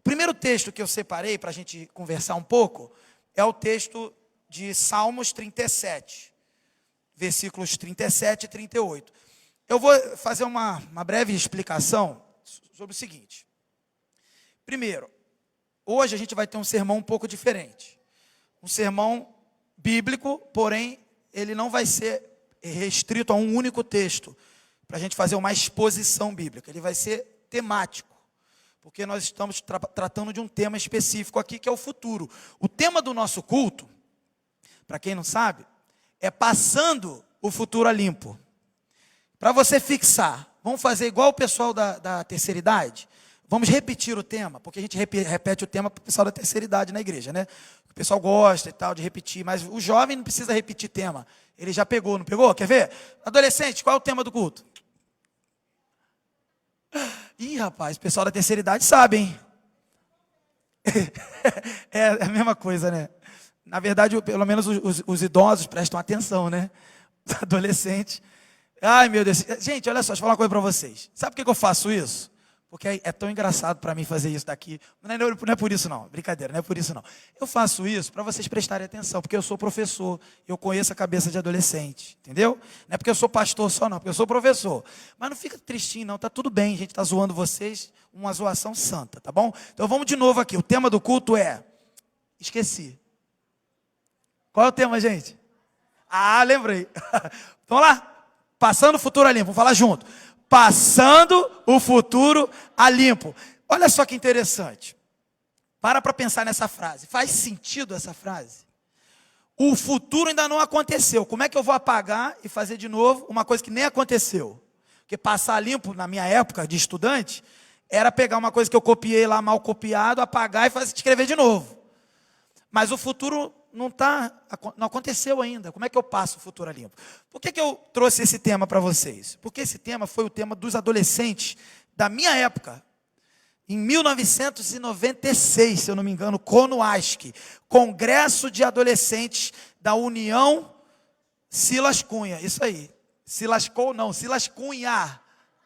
primeiro texto que eu separei para a gente conversar um pouco é o texto de Salmos 37, versículos 37 e 38. Eu vou fazer uma breve explicação sobre o seguinte. Primeiro, hoje a gente vai ter um sermão um pouco diferente. Um sermão bíblico, porém, ele não vai ser restrito a um único texto, para a gente fazer uma exposição bíblica. Ele vai ser temático, porque nós estamos tratando de um tema específico aqui, que é o futuro. O tema do nosso culto, para quem não sabe, é passando o futuro a limpo. Para você fixar, vamos fazer igual o pessoal da terceira idade? Vamos repetir o tema, porque a gente repete o tema para o pessoal da terceira idade na igreja, né? O pessoal gosta e tal de repetir, mas o jovem não precisa repetir tema. Ele já pegou, não pegou? Quer ver? Adolescente, qual é o tema do culto? Ih, rapaz, o pessoal da terceira idade sabe, hein? É a mesma coisa, né? Na verdade, pelo menos os idosos prestam atenção, né? Os adolescentes. Ai, meu Deus. Gente, olha só, deixa eu falar uma coisa para vocês. Sabe por que eu faço isso? Porque é tão engraçado para mim fazer isso daqui. Não é por isso não, brincadeira, não é por isso não. Eu faço isso para vocês prestarem atenção, porque eu sou professor, eu conheço a cabeça de adolescente, entendeu? Não é porque eu sou pastor só não, porque eu sou professor. Mas não fica tristinho não, tá tudo bem, a gente está zoando vocês, uma zoação santa, tá bom? Então vamos de novo aqui, o tema do culto é... Esqueci. Qual é o tema, gente? Ah, lembrei. Vamos lá? Passando o futuro a limpo, vamos falar junto. Passando o futuro a limpo. Olha só que interessante. Para pensar nessa frase. Faz sentido essa frase? O futuro ainda não aconteceu. Como é que eu vou apagar e fazer de novo uma coisa que nem aconteceu? Porque passar limpo, na minha época de estudante, era pegar uma coisa que eu copiei lá, mal copiado, apagar e escrever de novo. Mas o futuro não aconteceu ainda. Como é que eu passo o futuro a limpo? Por que eu trouxe esse tema para vocês? Porque esse tema foi o tema dos adolescentes da minha época. Em 1996, se eu não me engano, CONUASC, Congresso de Adolescentes da União Silas Cunha. Isso aí. Se lascou não, Silas Cunha.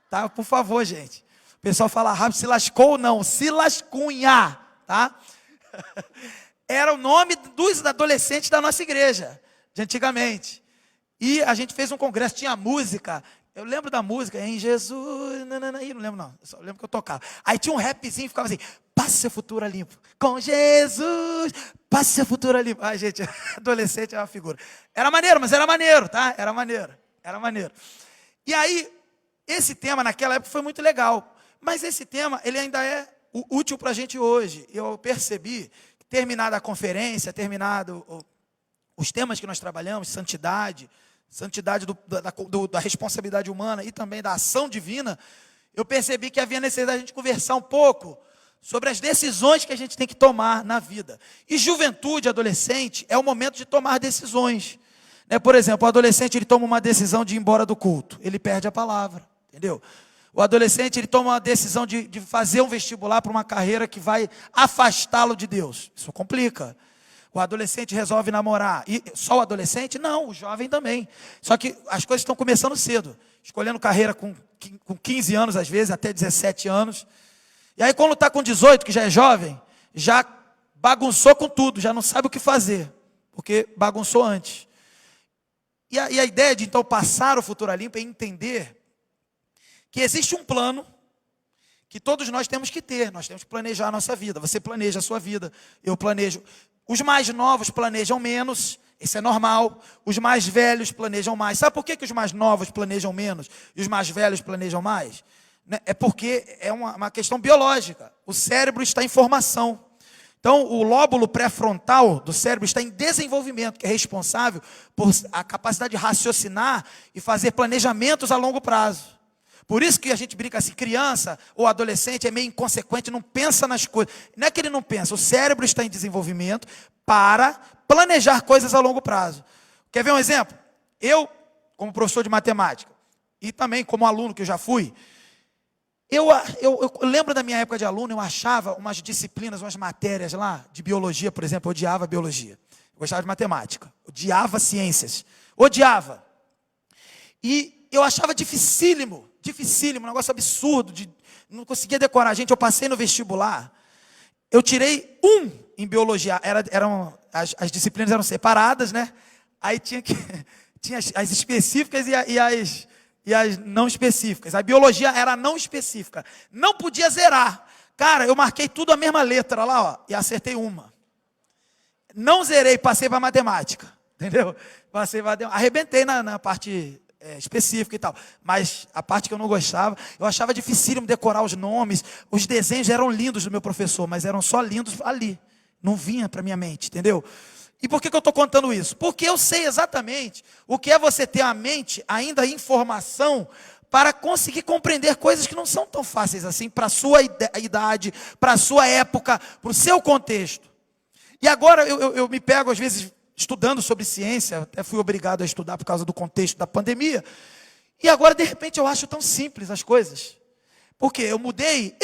Tá? Por favor, gente. O pessoal fala rápido, se lascou não, Silas Cunha. Tá? Era o nome dos adolescentes da nossa igreja, de antigamente. E a gente fez um congresso, tinha música. Eu lembro da música, em Jesus, não lembro não, eu só lembro que eu tocava. Aí tinha um rapzinho, ficava assim, passe seu futuro a limpo. Com Jesus, passe seu futuro a limpo. Ai, gente, adolescente é uma figura. Era maneiro, mas era maneiro, tá? Era maneiro. E aí, esse tema naquela época foi muito legal. Mas esse tema, ele ainda é útil para a gente hoje. Eu percebi, terminada a conferência, terminado os temas que nós trabalhamos, santidade da responsabilidade humana e também da ação divina, eu percebi que havia necessidade de a gente conversar um pouco sobre as decisões que a gente tem que tomar na vida. E juventude, adolescente, é o momento de tomar decisões. Por exemplo, o adolescente ele toma uma decisão de ir embora do culto, ele perde a palavra, entendeu? O adolescente ele toma uma decisão de fazer um vestibular para uma carreira que vai afastá-lo de Deus. Isso complica. O adolescente resolve namorar. E só o adolescente? Não, o jovem também. Só que as coisas estão começando cedo. Escolhendo carreira com 15 anos, às vezes, até 17 anos. E aí, quando está com 18, que já é jovem, já bagunçou com tudo, já não sabe o que fazer, porque bagunçou antes. E a ideia de, então, passar o futuro a limpo é entender que existe um plano que todos nós temos que ter. Nós temos que planejar a nossa vida. Você planeja a sua vida, eu planejo. Os mais novos planejam menos, isso é normal. Os mais velhos planejam mais. Sabe por que os mais novos planejam menos e os mais velhos planejam mais? É porque é uma questão biológica. O cérebro está em formação. Então, o lóbulo pré-frontal do cérebro está em desenvolvimento, que é responsável por a capacidade de raciocinar e fazer planejamentos a longo prazo. Por isso que a gente brinca assim, criança ou adolescente é meio inconsequente, não pensa nas coisas. Não é que ele não pensa, o cérebro está em desenvolvimento para planejar coisas a longo prazo. Quer ver um exemplo? Eu, como professor de matemática, e também como aluno que eu já fui, eu lembro da minha época de aluno, eu achava umas disciplinas, umas matérias lá, de biologia, por exemplo, eu odiava biologia. Eu gostava de matemática, odiava ciências, odiava. E eu achava dificílimo, um negócio absurdo, não conseguia decorar. Gente, eu passei no vestibular, Eu tirei 1 em biologia. As disciplinas eram separadas, né? Aí tinha as específicas e as não específicas. A biologia era não específica. Não podia zerar. Cara, eu marquei tudo a mesma letra lá, ó, e acertei uma. Não zerei, passei para matemática. Entendeu? Passei para arrebentei na parte específica e tal. Mas a parte que eu não gostava, eu achava dificílimo decorar os nomes. Os desenhos eram lindos do meu professor, mas eram só lindos ali. Não vinha para minha mente, entendeu? E por que eu estou contando isso? Porque eu sei exatamente o que é você ter a mente ainda em formação para conseguir compreender coisas que não são tão fáceis assim para a sua idade, para a sua época, para o seu contexto. E agora eu me pego às vezes estudando sobre ciência, até fui obrigado a estudar por causa do contexto da pandemia, e agora de repente eu acho tão simples as coisas. Porque eu mudei.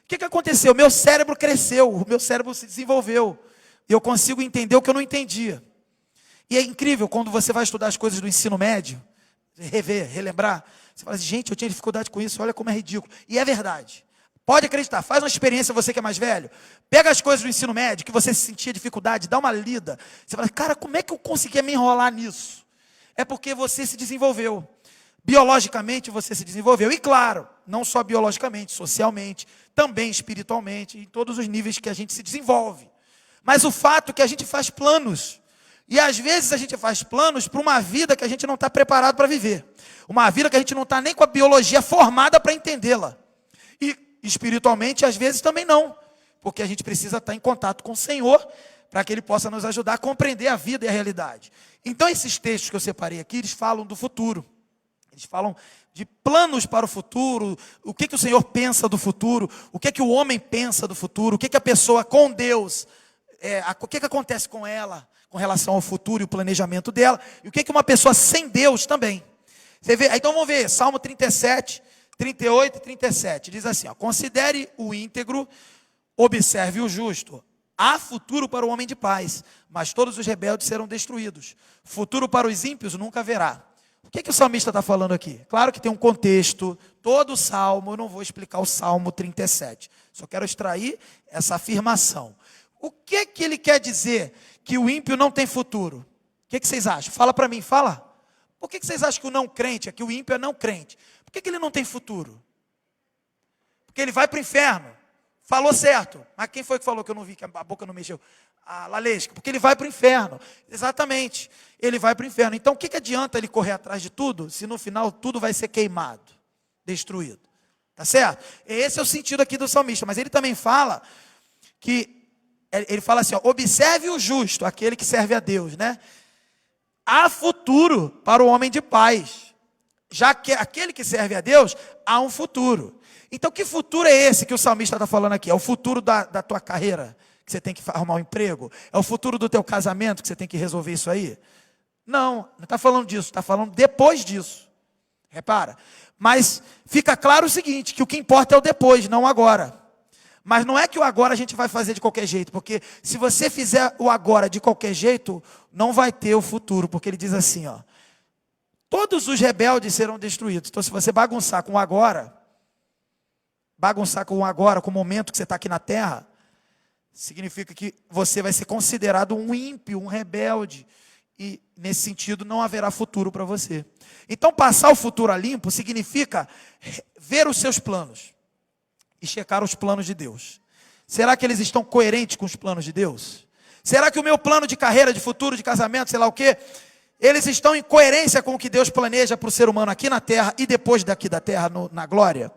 O que aconteceu? Meu cérebro cresceu, o meu cérebro se desenvolveu. E eu consigo entender o que eu não entendia. E é incrível quando você vai estudar as coisas do ensino médio, relembrar, você fala assim, gente, eu tinha dificuldade com isso, olha como é ridículo. E é verdade. Pode acreditar, faz uma experiência, você que é mais velho, pega as coisas do ensino médio, que você sentia dificuldade, dá uma lida. Você fala, cara, como é que eu conseguia me enrolar nisso? É porque você se desenvolveu. Biologicamente você se desenvolveu. E claro, não só biologicamente, socialmente, também espiritualmente, em todos os níveis que a gente se desenvolve. Mas o fato é que a gente faz planos. E às vezes a gente faz planos para uma vida que a gente não está preparado para viver. Uma vida que a gente não está nem com a biologia formada para entendê-la. E espiritualmente, às vezes também não. Porque a gente precisa estar em contato com o Senhor para que Ele possa nos ajudar a compreender a vida e a realidade. Então esses textos que eu separei aqui, eles falam do futuro. Eles falam de planos para o futuro, o que o Senhor pensa do futuro, o que o homem pensa do futuro, o que a pessoa com Deus, o que acontece com ela, com relação ao futuro e o planejamento dela, e o que uma pessoa sem Deus também. Você vê, então vamos ver, Salmo 37, 38 e 37, diz assim, ó, considere o íntegro, observe o justo, há futuro para o homem de paz, mas todos os rebeldes serão destruídos, futuro para os ímpios nunca haverá. O que o salmista está falando aqui? Claro que tem um contexto, todo o salmo, eu não vou explicar o Salmo 37, só quero extrair essa afirmação. O que ele quer dizer que o ímpio não tem futuro? O que vocês acham? Fala para mim, fala. Por que vocês acham que o não crente, que o ímpio é não crente? Por que ele não tem futuro? Porque ele vai para o inferno. Falou certo. Mas quem foi que falou que eu não vi, que a boca não mexeu? A Lalesca. Porque ele vai para o inferno. Exatamente. Ele vai para o inferno. Então o que adianta ele correr atrás de tudo, se no final tudo vai ser queimado, destruído? Tá certo? Esse é o sentido aqui do salmista. Mas ele também fala que ele fala assim, ó, observe o justo, aquele que serve a Deus, né? Há futuro para o homem de paz. Já que aquele que serve a Deus, há um futuro. Então, que futuro é esse que o salmista está falando aqui? É o futuro da tua carreira, que você tem que arrumar um emprego? É o futuro do teu casamento, que você tem que resolver isso aí? Não está falando disso, está falando depois disso. Repara. Mas fica claro o seguinte, que o que importa é o depois, não o agora. Mas não é que o agora a gente vai fazer de qualquer jeito, porque se você fizer o agora de qualquer jeito, não vai ter o futuro, porque ele diz assim, ó, todos os rebeldes serão destruídos. Então se você bagunçar com o agora, com o momento que você está aqui na terra, significa que você vai ser considerado um ímpio, um rebelde, e nesse sentido não haverá futuro para você. Então passar o futuro a limpo significa ver os seus planos e checar os planos de Deus. Será que eles estão coerentes com os planos de Deus? Será que o meu plano de carreira, de futuro, de casamento, sei lá o quê, eles estão em coerência com o que Deus planeja para o ser humano aqui na terra e depois daqui da terra na glória?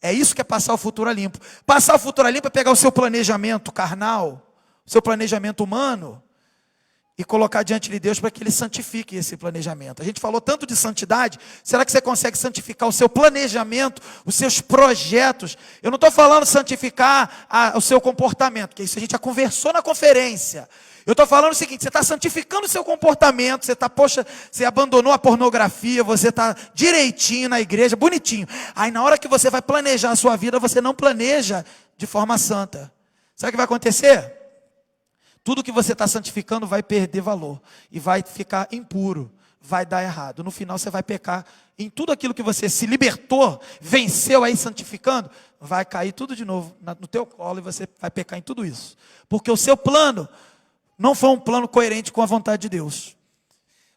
É isso que é passar o futuro a limpo. Passar o futuro a limpo é pegar o seu planejamento carnal, o seu planejamento humano, e colocar diante de Deus para que Ele santifique esse planejamento. A gente falou tanto de santidade, será que você consegue santificar o seu planejamento, os seus projetos? Eu não estou falando santificar o seu comportamento, que isso a gente já conversou na conferência. Eu estou falando o seguinte, você está santificando o seu comportamento, você abandonou a pornografia, você está direitinho na igreja, bonitinho. Aí na hora que você vai planejar a sua vida, você não planeja de forma santa. Sabe o que vai acontecer? Tudo que você está santificando vai perder valor e vai ficar impuro, vai dar errado. No final você vai pecar em tudo aquilo que você se libertou, venceu aí santificando, vai cair tudo de novo no teu colo e você vai pecar em tudo isso. Porque o seu plano não foi um plano coerente com a vontade de Deus.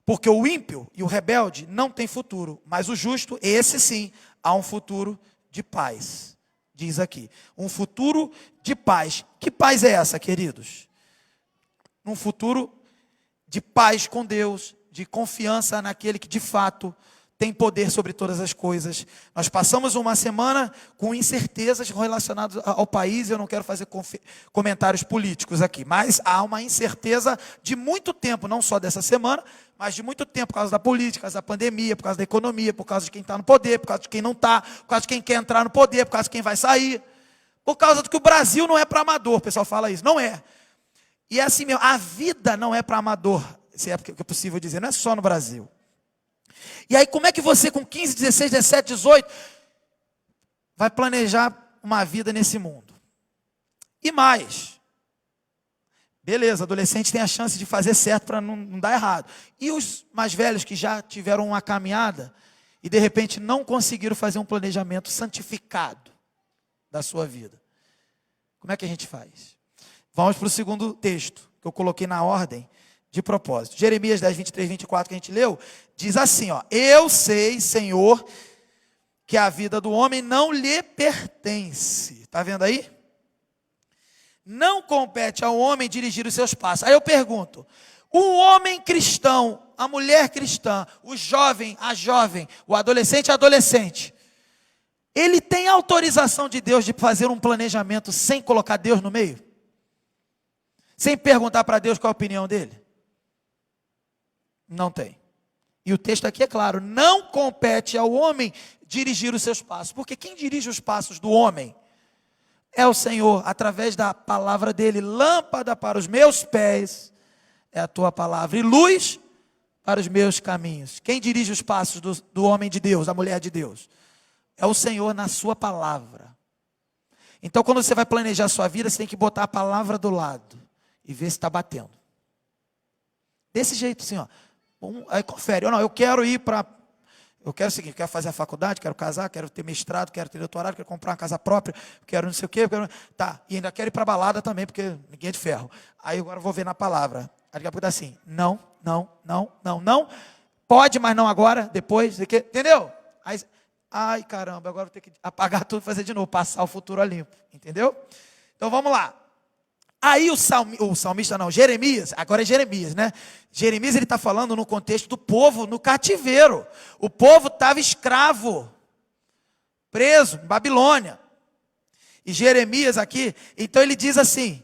Porque o ímpio e o rebelde não tem futuro, mas o justo, esse sim, há um futuro de paz. Diz aqui, um futuro de paz. Que paz é essa, queridos? Um futuro de paz com Deus, de confiança naquele que de fato tem poder sobre todas as coisas. Nós passamos uma semana com incertezas relacionadas ao país, eu não quero fazer comentários políticos aqui, mas há uma incerteza de muito tempo, não só dessa semana, mas de muito tempo, por causa da política, por causa da pandemia, por causa da economia, por causa de quem está no poder, por causa de quem não está, por causa de quem quer entrar no poder, por causa de quem vai sair, por causa do que o Brasil não é para amador, o pessoal fala isso, não é. E é assim mesmo, a vida não é para amador, se é possível dizer, não é só no Brasil. E aí como é que você com 15, 16, 17, 18 vai planejar uma vida nesse mundo? E mais, beleza, adolescente tem a chance de fazer certo para não dar errado. E os mais velhos que já tiveram uma caminhada e de repente não conseguiram fazer um planejamento santificado da sua vida. Como é que a gente faz? Vamos para o segundo texto, que eu coloquei na ordem de propósito. Jeremias 10, 23, 24, que a gente leu, diz assim, ó, eu sei, Senhor, que a vida do homem não lhe pertence. Está vendo aí? Não compete ao homem dirigir os seus passos. Aí eu pergunto, o homem cristão, a mulher cristã, o jovem, a jovem, o adolescente, a adolescente, ele tem autorização de Deus de fazer um planejamento sem colocar Deus no meio? Sem perguntar para Deus qual é a opinião dele? Não tem. E o texto aqui é claro, não compete ao homem dirigir os seus passos, porque quem dirige os passos do homem é o Senhor, através da palavra dele. Lâmpada para os meus pés é a tua palavra, e luz para os meus caminhos. Quem dirige os passos do homem de Deus, da mulher de Deus? É o Senhor na sua palavra. Então quando você vai planejar a sua vida, você tem que botar a palavra do lado e ver se está batendo. Desse jeito assim, ó. Aí confere, eu quero ir para, eu quero o seguinte, quero fazer a faculdade, quero casar, quero ter mestrado, quero ter doutorado, quero comprar uma casa própria, quero não sei o quê, tá, e ainda quero ir para balada também, porque ninguém é de ferro. Aí agora eu vou ver na palavra, aí daqui a pouco dá assim, não, pode, mas não agora, depois, entendeu? Aí, ai caramba, agora eu vou ter que apagar tudo e fazer de novo, passar o futuro a limpo, entendeu? Então vamos lá. Aí o salmista não, Jeremias, agora é Jeremias, né? Jeremias ele está falando no contexto do povo no cativeiro. O povo estava escravo, preso em Babilônia. E Jeremias aqui, então ele diz assim,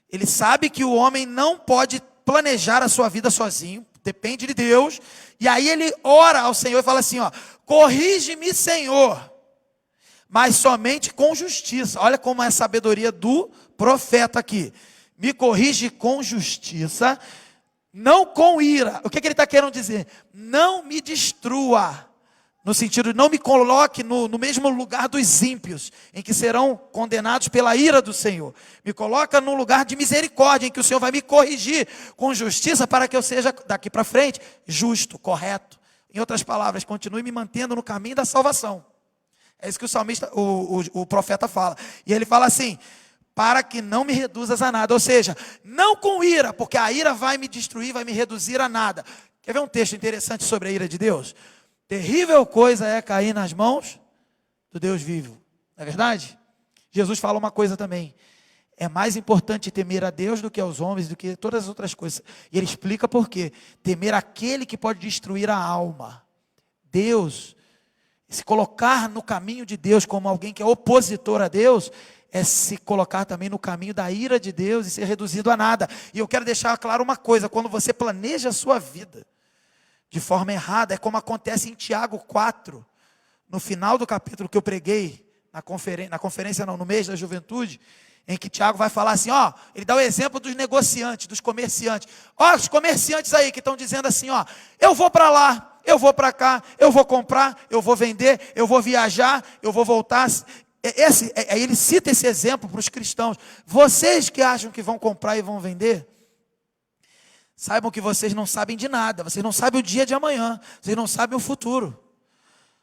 ele sabe que o homem não pode planejar a sua vida sozinho, depende de Deus. E aí ele ora ao Senhor e fala assim, ó, corrige-me, Senhor, mas somente com justiça. Olha como é a sabedoria do profeta aqui. Me corrige com justiça, não com ira. O que ele está querendo dizer? Não me destrua, no sentido de não me coloque no mesmo lugar dos ímpios, em que serão condenados pela ira do Senhor. Me coloca num lugar de misericórdia, em que o Senhor vai me corrigir com justiça, para que eu seja, daqui para frente, justo, correto. Em outras palavras, continue me mantendo no caminho da salvação. É isso que o salmista, o profeta fala. E ele fala assim, para que não me reduzas a nada. Ou seja, não com ira, porque a ira vai me destruir, vai me reduzir a nada. Quer ver um texto interessante sobre a ira de Deus? Terrível coisa é cair nas mãos do Deus vivo. Não é verdade? Jesus fala uma coisa também. É mais importante temer a Deus do que aos homens, do que todas as outras coisas. E ele explica por quê. Temer aquele que pode destruir a alma. Deus, se colocar no caminho de Deus como alguém que é opositor a Deus, é se colocar também no caminho da ira de Deus e ser reduzido a nada. E eu quero deixar claro uma coisa, quando você planeja a sua vida de forma errada, é como acontece em Tiago 4, no final do capítulo que eu preguei, no mês da juventude, em que Tiago vai falar assim, ó, ele dá o exemplo dos negociantes, dos comerciantes. Ó, os comerciantes aí que estão dizendo assim, ó, eu vou para lá, eu vou para cá, eu vou comprar, eu vou vender, eu vou viajar, eu vou voltar. Ele cita esse exemplo para os cristãos. Vocês que acham que vão comprar e vão vender, saibam que vocês não sabem de nada. Vocês não sabem o dia de amanhã. Vocês não sabem o futuro.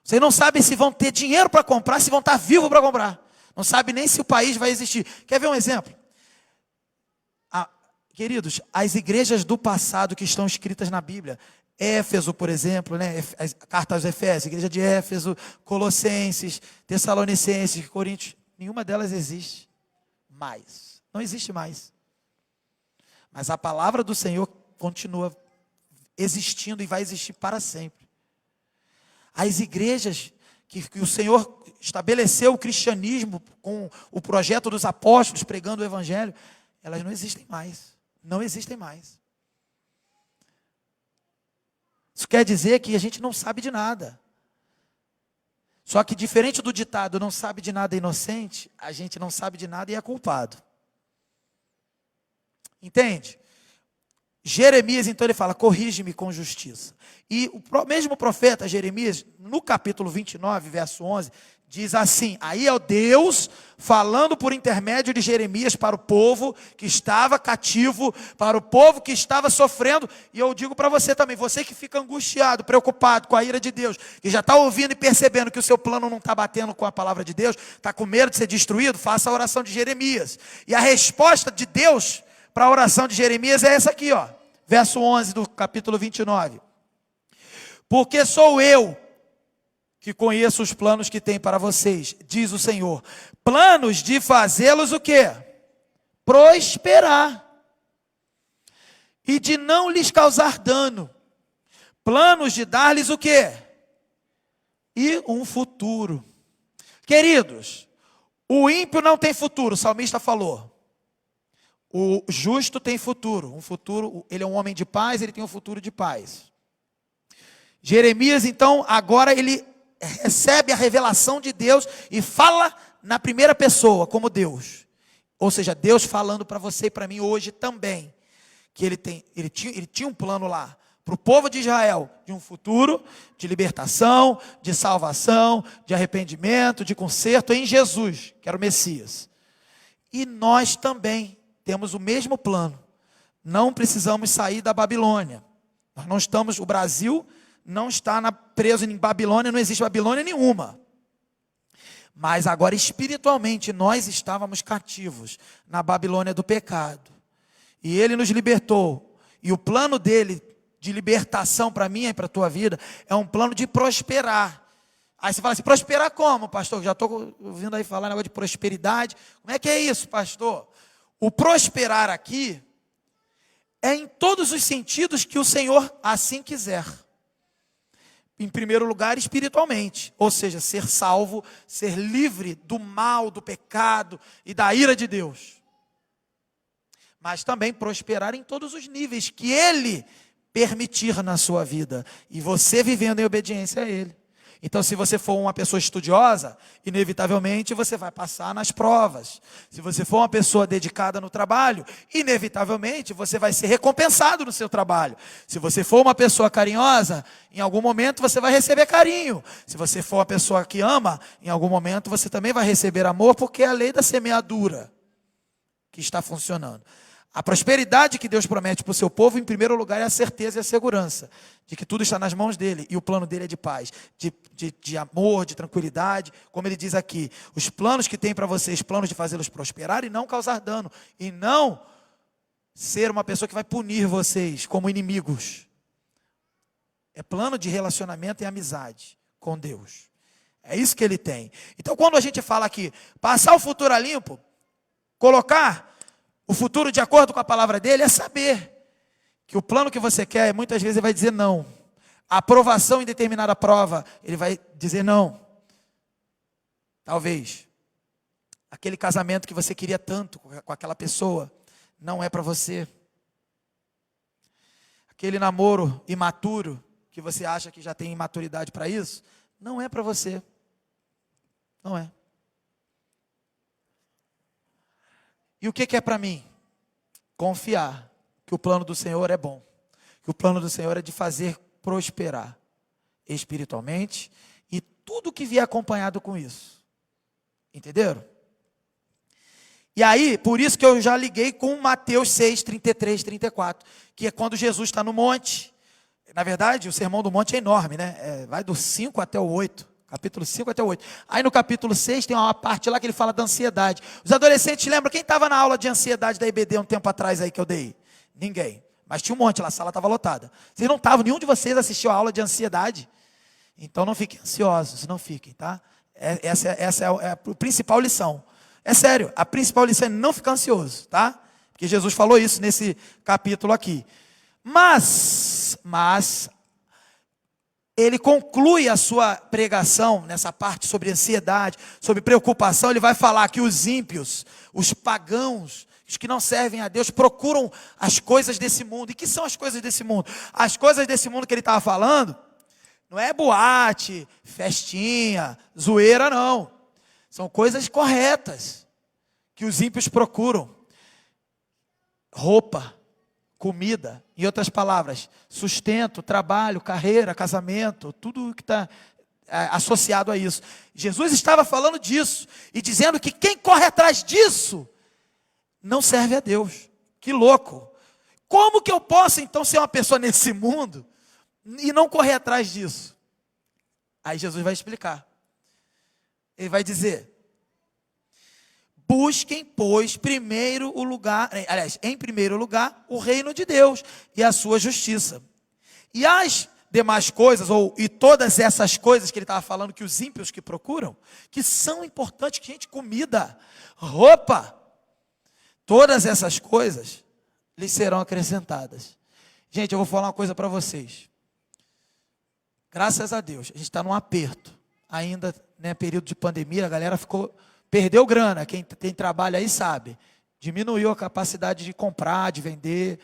Vocês não sabem se vão ter dinheiro para comprar, se vão estar vivos para comprar. Não sabe nem se o país vai existir. Quer ver um exemplo? Queridos, as igrejas do passado que estão escritas na Bíblia, Éfeso, por exemplo, né? A carta aos Efésios, igreja de Éfeso, Colossenses, Tessalonicenses, Coríntios, nenhuma delas existe mais. Não existe mais. Mas a palavra do Senhor continua existindo e vai existir para sempre. As igrejas que o Senhor estabeleceu o cristianismo com o projeto dos apóstolos pregando o evangelho, elas não existem mais. Não existem mais. Isso quer dizer que a gente não sabe de nada. Só que diferente do ditado, não sabe de nada inocente, a gente não sabe de nada e é culpado. Entende? Jeremias, então, ele fala, corrige-me com justiça. E o mesmo profeta Jeremias, no capítulo 29, verso 11, diz assim, aí é o Deus falando por intermédio de Jeremias para o povo que estava cativo, para o povo que estava sofrendo, e eu digo para você também, você que fica angustiado, preocupado com a ira de Deus, que já está ouvindo e percebendo que o seu plano não está batendo com a palavra de Deus, está com medo de ser destruído, faça a oração de Jeremias. E a resposta de Deus para a oração de Jeremias é essa aqui, ó, verso 11 do capítulo 29. Porque sou eu que conheço os planos que tem para vocês, diz o Senhor. Planos de fazê-los o quê? Prosperar. E de não lhes causar dano. Planos de dar-lhes o quê? E um futuro. Queridos, o ímpio não tem futuro, o salmista falou. O justo tem futuro. Um futuro, ele é um homem de paz, ele tem um futuro de paz. Jeremias, então, agora ele recebe a revelação de Deus e fala na primeira pessoa, como Deus. Ou seja, Deus falando para você e para mim hoje também, que ele tinha um plano lá, para o povo de Israel, de um futuro, de libertação, de salvação, de arrependimento, de conserto em Jesus, que era o Messias. E nós também temos o mesmo plano. Não precisamos sair da Babilônia. Nós não estamos, o Brasil não está preso em Babilônia, não existe Babilônia nenhuma. Mas agora espiritualmente nós estávamos cativos na Babilônia do pecado. E Ele nos libertou. E o plano dele de libertação para mim e para a tua vida é um plano de prosperar. Aí você fala assim, prosperar como, pastor? Já estou ouvindo aí falar negócio de prosperidade. Como é que é isso, pastor? O prosperar aqui é em todos os sentidos que o Senhor assim quiser. Em primeiro lugar, espiritualmente, ou seja, ser salvo, ser livre do mal, do pecado e da ira de Deus. Mas também prosperar em todos os níveis que Ele permitir na sua vida, e você vivendo em obediência a Ele. Então, se você for uma pessoa estudiosa, inevitavelmente você vai passar nas provas. Se você for uma pessoa dedicada no trabalho, inevitavelmente você vai ser recompensado no seu trabalho. Se você for uma pessoa carinhosa, em algum momento você vai receber carinho. Se você for uma pessoa que ama, em algum momento você também vai receber amor, porque é a lei da semeadura que está funcionando. A prosperidade que Deus promete para o seu povo, em primeiro lugar, é a certeza e a segurança de que tudo está nas mãos dele, e o plano dele é de paz, de amor, de tranquilidade, como ele diz aqui, os planos que tem para vocês, planos de fazê-los prosperar e não causar dano, e não ser uma pessoa que vai punir vocês como inimigos. É plano de relacionamento e amizade com Deus. É isso que ele tem. Então, quando a gente fala aqui, passar o futuro a limpo, colocar o futuro de acordo com a palavra dele, é saber que o plano que você quer, muitas vezes ele vai dizer não. A aprovação em determinada prova, ele vai dizer não. Talvez. Aquele casamento que você queria tanto com aquela pessoa, não é para você. Aquele namoro imaturo, que você acha que já tem imaturidade para isso, não é para você. Não é. E o que é para mim? Confiar que o plano do Senhor é bom. Que o plano do Senhor é de fazer prosperar espiritualmente e tudo que vier acompanhado com isso. Entenderam? E aí, por isso que eu já liguei com Mateus 6, 33, 34, que é quando Jesus está no monte. Na verdade, o Sermão do Monte é enorme, né? Vai do 5 até o 8, Capítulo 5 até o 8. Aí no capítulo 6 tem uma parte lá que ele fala da ansiedade. Os adolescentes lembram quem estava na aula de ansiedade da IBD um tempo atrás aí que eu dei? Ninguém. Mas tinha um monte lá, a sala estava lotada. Vocês não estavam, nenhum de vocês assistiu a aula de ansiedade. Então não fiquem ansiosos, não fiquem, tá? Essa é a principal lição. É sério, a principal lição é não ficar ansioso, tá? Porque Jesus falou isso nesse capítulo aqui. Mas ele conclui a sua pregação nessa parte sobre ansiedade, sobre preocupação. Ele vai falar que os ímpios, os pagãos, os que não servem a Deus, procuram as coisas desse mundo. E que são as coisas desse mundo? As coisas desse mundo que ele estava falando não é boate, festinha, zoeira, não. São coisas corretas que os ímpios procuram. Roupa, comida, em outras palavras, sustento, trabalho, carreira, casamento, tudo que está associado a isso. Jesus estava falando disso e dizendo que quem corre atrás disso não serve a Deus. Que louco! Como que eu posso então ser uma pessoa nesse mundo e não correr atrás disso? Aí Jesus vai explicar. Ele vai dizer: busquem, pois, em primeiro lugar, o reino de Deus e a sua justiça. E as demais coisas, e todas essas coisas que ele estava falando, que os ímpios que procuram, que são importantes, gente, comida, roupa, todas essas coisas lhes serão acrescentadas. Gente, eu vou falar uma coisa para vocês. Graças a Deus, a gente está num aperto. Ainda, né, período de pandemia, a galera perdeu grana. Quem trabalha aí sabe. Diminuiu a capacidade de comprar, de vender.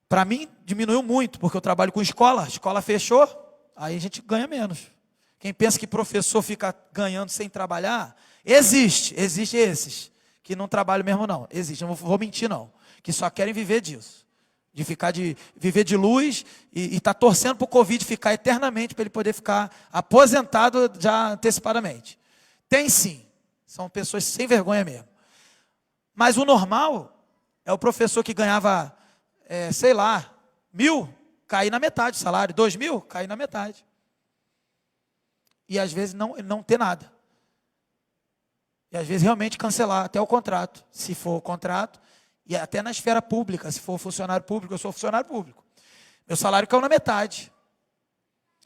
Para mim, diminuiu muito, porque eu trabalho com escola. A escola fechou, aí a gente ganha menos. Quem pensa que professor fica ganhando sem trabalhar, existe esses que não trabalham mesmo não. Existe, não vou mentir não. Que só querem viver disso. Viver de luz e tá torcendo para o Covid ficar eternamente, para ele poder ficar aposentado já antecipadamente. Tem sim. São pessoas sem vergonha mesmo. Mas o normal é o professor que ganhava, 1.000, cair na metade do salário. 2.000, cair na metade. E às vezes não ter nada. E às vezes realmente cancelar até o contrato. Se for o contrato, e até na esfera pública, se for funcionário público, eu sou funcionário público. Meu salário caiu na metade.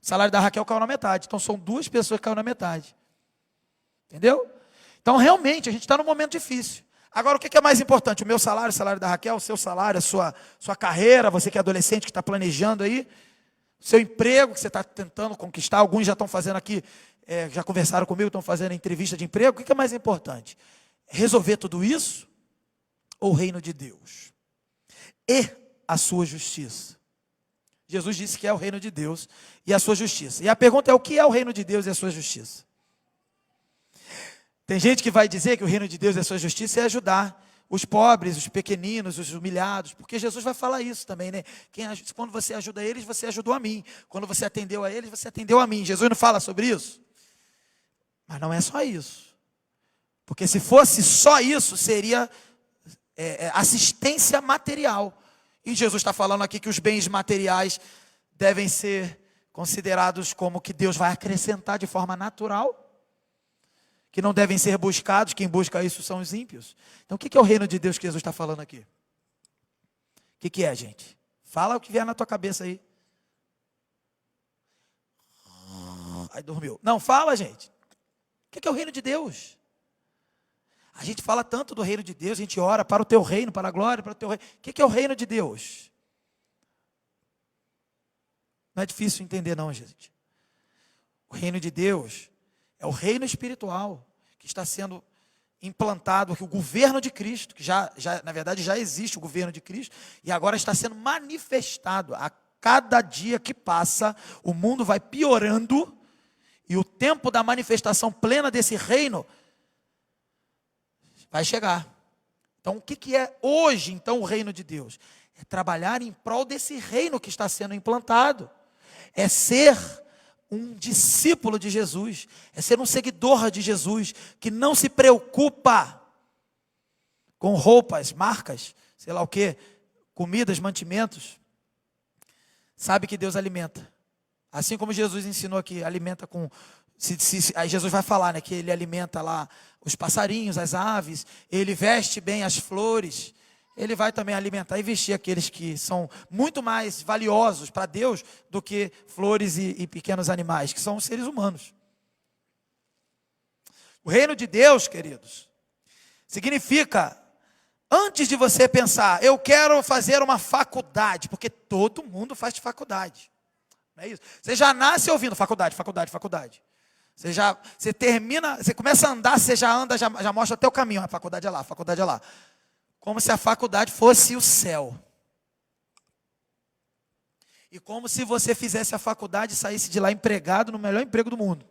O salário da Raquel caiu na metade. Então são 2 pessoas que caíram na metade. Entendeu? Então, realmente, a gente está num momento difícil. Agora, o que é mais importante? O meu salário, o salário da Raquel, o seu salário, a sua carreira, você que é adolescente, que está planejando aí, o seu emprego que você está tentando conquistar, alguns já estão fazendo aqui, já conversaram comigo, estão fazendo entrevista de emprego. O que é mais importante? Resolver tudo isso ou o reino de Deus? E a sua justiça. Jesus disse que é o reino de Deus e a sua justiça. E a pergunta é: o que é o reino de Deus e a sua justiça? Tem gente que vai dizer que o reino de Deus e a sua justiça é ajudar os pobres, os pequeninos, os humilhados, porque Jesus vai falar isso também, né? Quando você ajuda eles, você ajudou a mim. Quando você atendeu a eles, você atendeu a mim. Jesus não fala sobre isso? Mas não é só isso. Porque se fosse só isso, seria assistência material. E Jesus está falando aqui que os bens materiais devem ser considerados como que Deus vai acrescentar de forma natural, que não devem ser buscados. Quem busca isso são os ímpios. Então, o que é o reino de Deus que Jesus está falando aqui? O que é, gente? Fala o que vier na tua cabeça aí. Aí dormiu. Não, fala, gente. O que é o reino de Deus? A gente fala tanto do reino de Deus, a gente ora para o teu reino, para a glória, para o teu reino. O que é o reino de Deus? Não é difícil entender não, gente. O reino de Deus é o reino espiritual que está sendo implantado aqui, o governo de Cristo, que na verdade já existe o governo de Cristo, e agora está sendo manifestado. A cada dia que passa, o mundo vai piorando, e o tempo da manifestação plena desse reino vai chegar. Então, o que é hoje, então, o reino de Deus? É trabalhar em prol desse reino que está sendo implantado. É ser um discípulo de Jesus, é ser um seguidor de Jesus, que não se preocupa com roupas, marcas, sei lá o que, comidas, mantimentos. Sabe que Deus alimenta. Assim como Jesus ensinou aqui, alimenta com Aí Jesus vai falar, né, que ele alimenta lá os passarinhos, as aves, ele veste bem as flores, ele vai também alimentar e vestir aqueles que são muito mais valiosos para Deus do que flores e pequenos animais, que são os seres humanos. O reino de Deus, queridos, significa, antes de você pensar, eu quero fazer uma faculdade, porque todo mundo faz faculdade, não é isso? Você já nasce ouvindo faculdade, faculdade, faculdade. Você termina, você começa a andar, você já anda, já mostra até o caminho, a faculdade é lá, a faculdade é lá. Como se a faculdade fosse o céu. E como se você fizesse a faculdade e saísse de lá empregado no melhor emprego do mundo.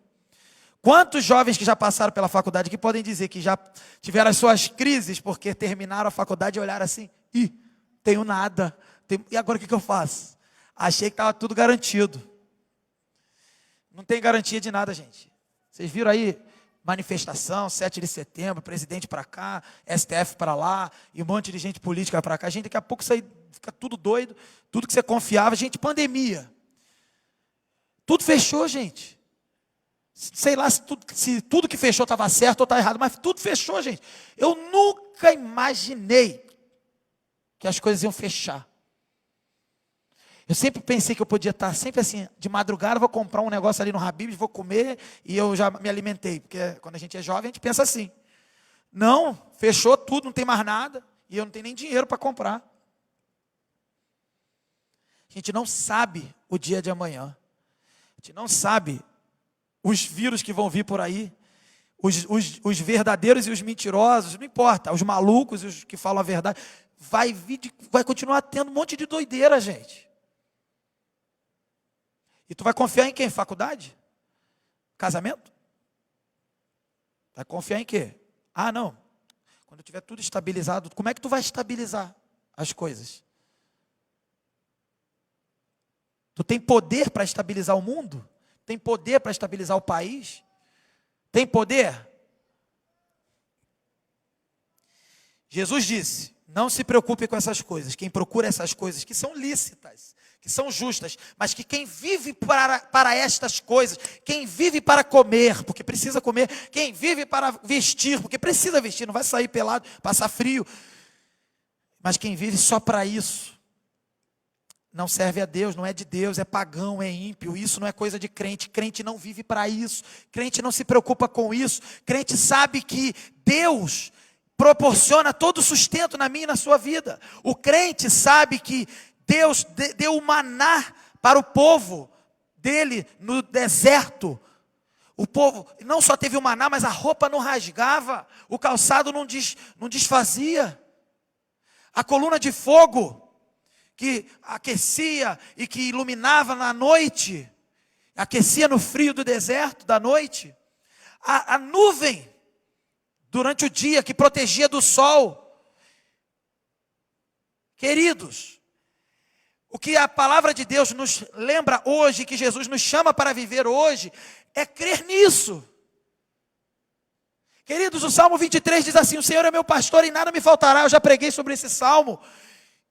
Quantos jovens que já passaram pela faculdade que podem dizer que já tiveram as suas crises porque terminaram a faculdade e olharam assim, tenho nada, e agora o que eu faço? Achei que estava tudo garantido. Não tem garantia de nada, gente. Vocês viram aí, manifestação, 7 de setembro, presidente para cá, STF para lá, e um monte de gente política para cá. Gente, daqui a pouco isso aí fica tudo doido, tudo que você confiava. Gente, pandemia. Tudo fechou, gente. Sei lá se tudo que fechou estava certo ou estava errado, mas tudo fechou, gente. Eu nunca imaginei que as coisas iam fechar. Eu sempre pensei que eu podia estar sempre assim, de madrugada, vou comprar um negócio ali no Habib's, vou comer e eu já me alimentei. Porque quando a gente é jovem, a gente pensa assim. Não, fechou tudo, não tem mais nada e eu não tenho nem dinheiro para comprar. A gente não sabe o dia de amanhã. A gente não sabe os vírus que vão vir por aí. Os verdadeiros e os mentirosos, não importa. Os malucos e os que falam a verdade. Vai continuar tendo um monte de doideira, gente. E tu vai confiar em quem? Faculdade? Casamento? Vai confiar em quê? Ah, não. Quando tiver tudo estabilizado, como é que tu vai estabilizar as coisas? Tu tem poder para estabilizar o mundo? Tem poder para estabilizar o país? Tem poder? Jesus disse, não se preocupe com essas coisas. Quem procura essas coisas que são lícitas, que são justas, mas que quem vive para estas coisas, quem vive para comer, porque precisa comer, quem vive para vestir, porque precisa vestir, não vai sair pelado, passar frio, mas quem vive só para isso, não serve a Deus, não é de Deus, é pagão, é ímpio, isso não é coisa de crente, crente não vive para isso, crente não se preocupa com isso, crente sabe que Deus proporciona todo o sustento na minha e na sua vida, o crente sabe que Deus deu o maná para o povo dele no deserto. O povo não só teve o maná, mas a roupa não rasgava, o calçado não desfazia. A coluna de fogo que aquecia e que iluminava na noite, aquecia no frio do deserto da noite. A nuvem durante o dia que protegia do sol. Queridos, o que a palavra de Deus nos lembra hoje, que Jesus nos chama para viver hoje, é crer nisso. Queridos, o Salmo 23 diz assim, o Senhor é meu pastor e nada me faltará. Eu já preguei sobre esse Salmo.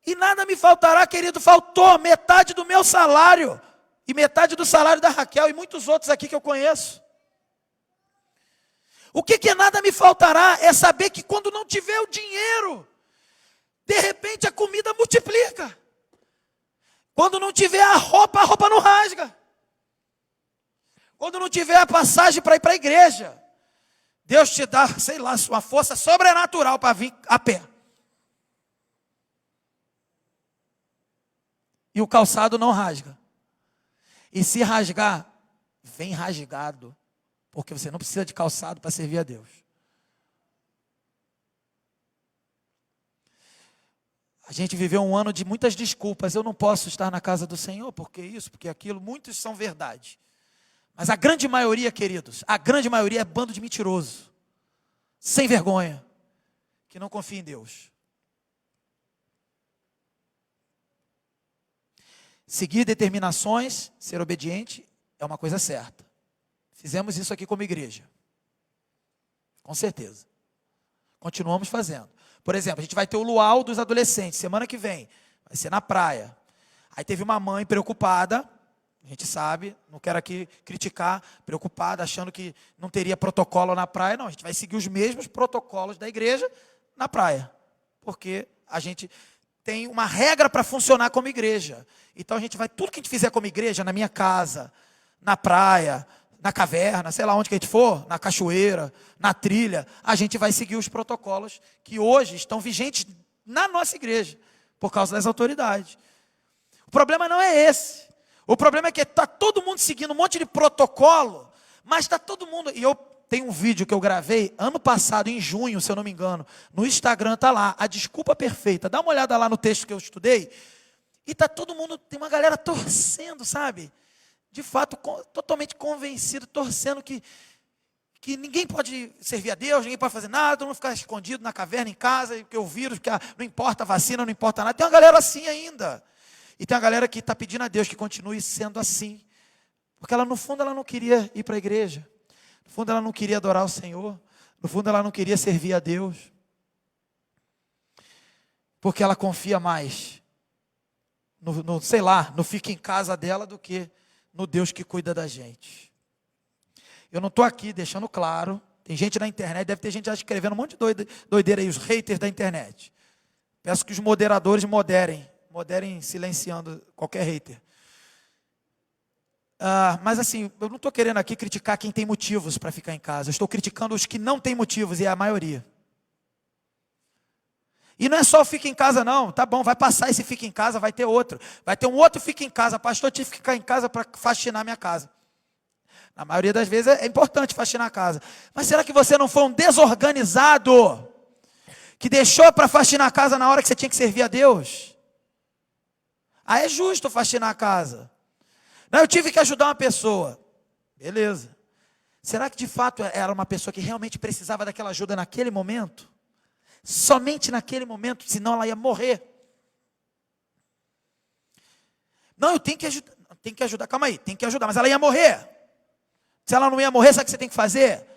E nada me faltará, querido, faltou metade do meu salário. E metade do salário da Raquel e muitos outros aqui que eu conheço. O que nada me faltará é saber que quando não tiver o dinheiro, de repente a comida multiplica. Quando não tiver a roupa não rasga. Quando não tiver a passagem para ir para a igreja, Deus te dá, sei lá, uma força sobrenatural para vir a pé. E o calçado não rasga. E se rasgar, vem rasgado. Porque você não precisa de calçado para servir a Deus. A gente viveu um ano de muitas desculpas. Eu não posso estar na casa do Senhor, porque isso, porque aquilo. Muitos são verdade. Mas a grande maioria, queridos, a grande maioria é bando de mentiroso. Sem vergonha. Que não confia em Deus. Seguir determinações, ser obediente, é uma coisa certa. Fizemos isso aqui como igreja. Com certeza. Continuamos fazendo. Por exemplo, a gente vai ter o luau dos adolescentes, semana que vem. Vai ser na praia. Aí teve uma mãe preocupada, A gente sabe, não quero aqui criticar, preocupado, achando que não teria protocolo na praia. Não, a gente vai seguir os mesmos protocolos da igreja na praia. Porque a gente tem uma regra para funcionar como igreja. Então a gente vai, tudo que a gente fizer como igreja, na minha casa, na praia, na caverna, sei lá onde que a gente for, na cachoeira, na trilha, a gente vai seguir os protocolos que hoje estão vigentes na nossa igreja, por causa das autoridades. O problema não é esse. O problema é que está todo mundo seguindo um monte de protocolo, mas está todo mundo... E eu tenho um vídeo que eu gravei ano passado, em junho, se eu não me engano, no Instagram está lá, a desculpa perfeita. Dá uma olhada lá no texto que eu estudei, e está todo mundo, tem uma galera torcendo, sabe? De fato, totalmente convencido, torcendo que ninguém pode servir a Deus, ninguém pode fazer nada, todo mundo ficar escondido na caverna, em casa, porque o vírus, porque não importa a vacina, não importa nada. Tem uma galera assim ainda. E tem uma galera que está pedindo a Deus que continue sendo assim. Porque ela, no fundo, ela não queria ir para a igreja. No fundo, ela não queria adorar o Senhor. No fundo, ela não queria servir a Deus. Porque ela confia mais sei lá, no fica em casa dela do que no Deus que cuida da gente. Eu não estou aqui deixando claro. Tem gente na internet, deve ter gente já escrevendo um monte de doideira aí, os haters da internet. Peço que os moderadores moderem silenciando qualquer hater. Mas assim, eu não estou querendo aqui criticar quem tem motivos para ficar em casa. Eu estou criticando os que não têm motivos, e é a maioria. E não é só o fica em casa não, tá bom, vai passar esse fica em casa, vai ter outro. Vai ter um outro fica em casa, pastor, eu tive que ficar em casa para faxinar minha casa. Na maioria das vezes é importante faxinar a casa. Mas será que você não foi um desorganizado, que deixou para faxinar a casa na hora que você tinha que servir a Deus? É justo faxinar a casa. Não, eu tive que ajudar uma pessoa. Beleza. Será que de fato era uma pessoa que realmente precisava daquela ajuda naquele momento? Somente naquele momento, senão ela ia morrer. Não, eu tenho que ajudar, calma aí, tem que ajudar, mas ela ia morrer. Se ela não ia morrer, sabe o que você tem que fazer?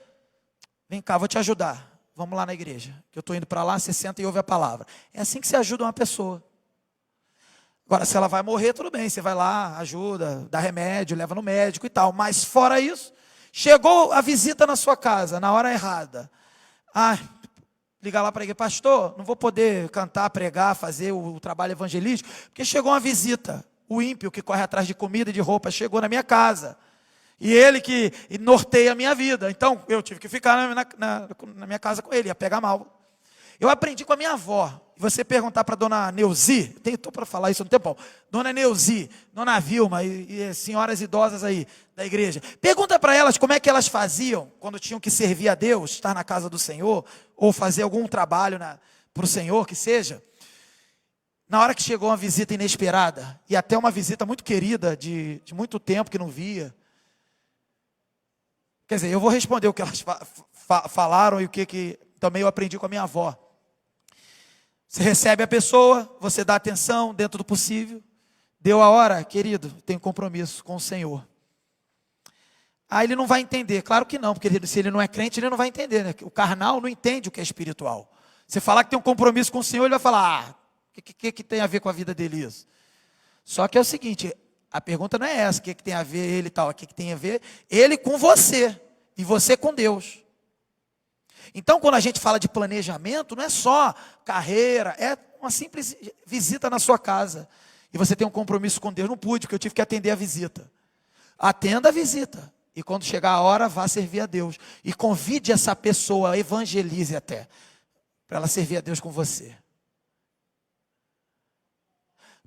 Vem cá, vou te ajudar. Vamos lá na igreja, que eu estou indo para lá, você senta e ouve a palavra. É assim que você ajuda uma pessoa. Agora, se ela vai morrer, tudo bem, você vai lá, ajuda, dá remédio, leva no médico e tal. Mas fora isso, chegou a visita na sua casa, na hora errada. Ligar lá para a igreja, pastor, não vou poder cantar, pregar, fazer o trabalho evangelístico, porque chegou uma visita. O ímpio que corre atrás de comida e de roupa chegou na minha casa. E ele que norteia a minha vida. Então, eu tive que ficar na minha casa com ele, ia pegar mal. Eu aprendi com a minha avó. Você perguntar para dona Neuzi, estou para falar isso no tempão, dona Neuzi, dona Vilma e senhoras idosas aí da igreja, pergunta para elas como é que elas faziam quando tinham que servir a Deus, estar na casa do Senhor, ou fazer algum trabalho para o Senhor, que seja. Na hora que chegou uma visita inesperada, e até uma visita muito querida, de muito tempo que não via. Quer dizer, eu vou responder o que elas falaram e o que também eu aprendi com a minha avó. Você recebe a pessoa, você dá atenção dentro do possível. Deu a hora, querido, tem compromisso com o Senhor. Ele não vai entender, claro que não, porque se ele não é crente, ele não vai entender, né? O carnal não entende o que é espiritual. Você falar que tem um compromisso com o Senhor, ele vai falar, o que tem a ver com a vida dele isso? Só que é o seguinte, a pergunta não é essa, o que tem a ver ele e tal, o que tem a ver ele com você, e você com Deus. Então, quando a gente fala de planejamento, não é só carreira, é uma simples visita na sua casa. E você tem um compromisso com Deus. Não pude, porque eu tive que atender a visita. Atenda a visita. E quando chegar a hora, vá servir a Deus. E convide essa pessoa, evangelize até, para ela servir a Deus com você.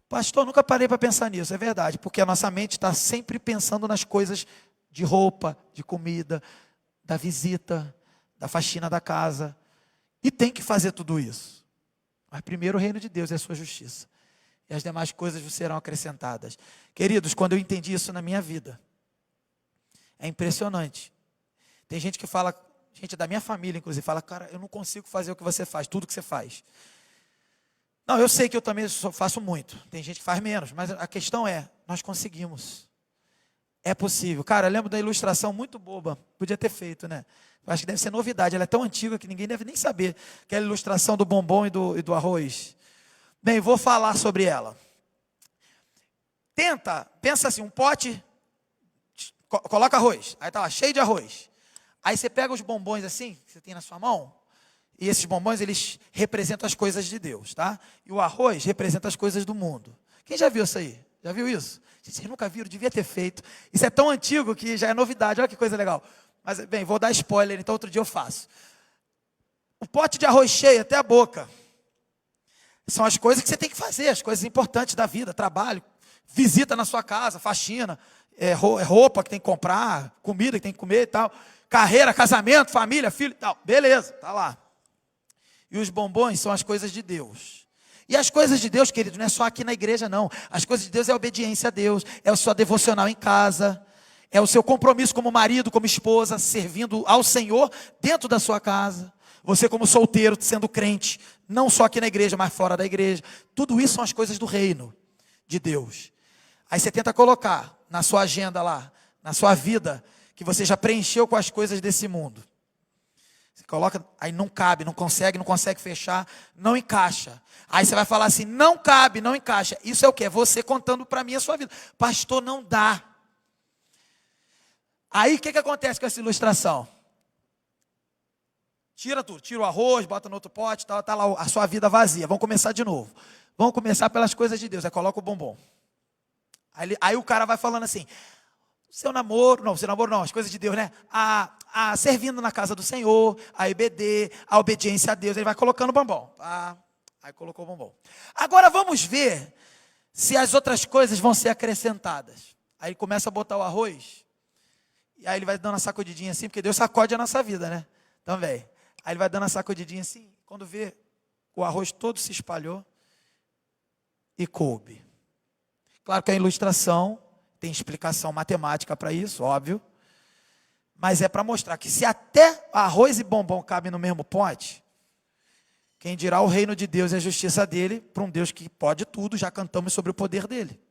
Pastor, nunca parei para pensar nisso, é verdade. Porque a nossa mente está sempre pensando nas coisas de roupa, de comida, da visita, da faxina da casa, e tem que fazer tudo isso. Mas primeiro o reino de Deus e a sua justiça, e as demais coisas vos serão acrescentadas. Queridos, quando eu entendi isso na minha vida, é impressionante. Tem gente que fala, gente da minha família inclusive, fala, cara, eu não consigo fazer o que você faz, tudo que você faz. Não, eu sei que eu também faço muito, tem gente que faz menos, mas a questão é, nós conseguimos. É possível. Cara, eu lembro da ilustração muito boba, podia ter feito, né? Acho que deve ser novidade, ela é tão antiga que ninguém deve nem saber. Aquela ilustração do bombom e do arroz. Bem, vou falar sobre ela. Pensa assim, um pote coloca arroz. Aí tá lá, cheio de arroz. Aí você pega os bombons assim, que você tem na sua mão, e esses bombons, eles representam as coisas de Deus, tá? E o arroz representa as coisas do mundo. Quem já viu isso aí? Já viu isso? Gente, vocês nunca viram, devia ter feito. Isso é tão antigo que já é novidade, olha que coisa legal. Mas, bem, vou dar spoiler, então outro dia eu faço. O pote de arroz cheio até a boca são as coisas que você tem que fazer, as coisas importantes da vida, trabalho, visita na sua casa, faxina, roupa que tem que comprar, comida que tem que comer e tal, carreira, casamento, família, filho e tal. Beleza, tá lá. E os bombons são as coisas de Deus. E as coisas de Deus, querido, não é só aqui na igreja, não. As coisas de Deus é a obediência a Deus, é a sua devocional em casa, é o seu compromisso como marido, como esposa, servindo ao Senhor dentro da sua casa. Você como solteiro, sendo crente, não só aqui na igreja, mas fora da igreja. Tudo isso são as coisas do reino de Deus. Aí você tenta colocar na sua agenda lá, na sua vida, que você já preencheu com as coisas desse mundo. Você coloca, aí não cabe, não consegue fechar, não encaixa. Aí você vai falar assim, não cabe, não encaixa. Isso é o quê? É você contando para mim a sua vida. Pastor, não dá. Aí o que acontece com essa ilustração? Tira tudo, tira o arroz, bota no outro pote, tá lá a sua vida vazia. Vamos começar de novo. Vamos começar pelas coisas de Deus. Aí coloca o bombom. Aí o cara vai falando assim, seu namoro não, as coisas de Deus, né? Servindo na casa do Senhor, a EBD, a obediência a Deus. Ele vai colocando o bombom. Aí colocou o bombom. Agora vamos ver se as outras coisas vão ser acrescentadas. Aí começa a botar o arroz. E aí ele vai dando uma sacudidinha assim, porque Deus sacode a nossa vida, né? Também. Aí ele vai dando uma sacudidinha assim, quando vê, o arroz todo se espalhou e coube. Claro que a ilustração tem explicação matemática para isso, óbvio. Mas é para mostrar que se até arroz e bombom cabem no mesmo pote, quem dirá o reino de Deus e a justiça dele, para um Deus que pode tudo, já cantamos sobre o poder dele.